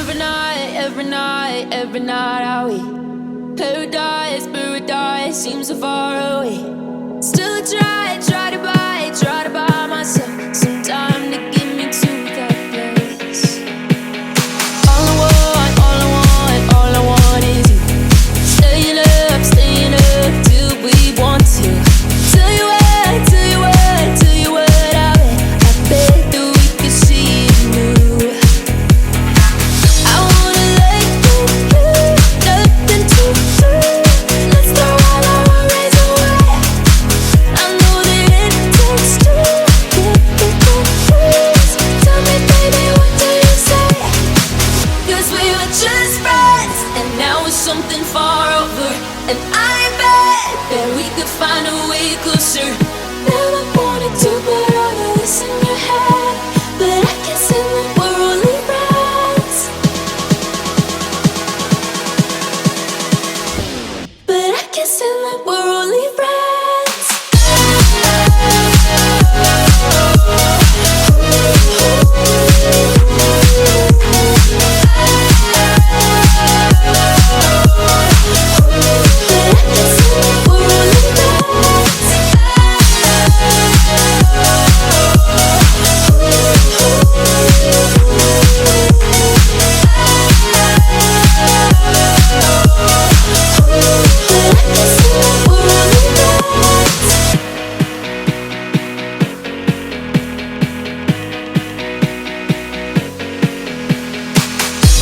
every night are we paradise, paradise seems so far away. Still try to buy myself some time to get me to that place. All I want is you. Staying up till we want to. Tell you what I bet that we could see it new. I wanna let you, nothing to do. Let's throw all our worries away. I know that it takes two to get confused. Tell me, baby, what do you say? 'Cause we were just friends, and now it's something far over. And I bet that we could find a way closer. Never wanted to put all of this in your head, but I can't say that we're only friends. But I can't say that we're only friends.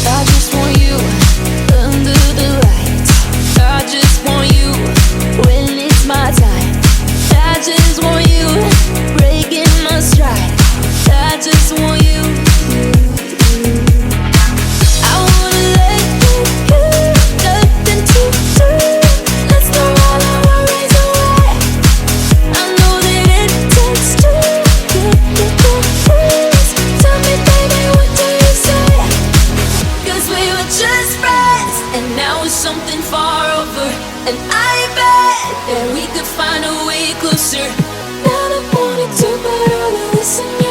I just want you under the lights. I just want you when it's my time. I just want you breaking my stride. I just want you. I wanna let you, nothing to do. Let's throw all our worries away. I know that it takes two to get confused. Tell me, baby, what do you say? 'Cause we were just friends, and now it's something far over. And I bet that we could find a way closer. Never wanted to put all of this in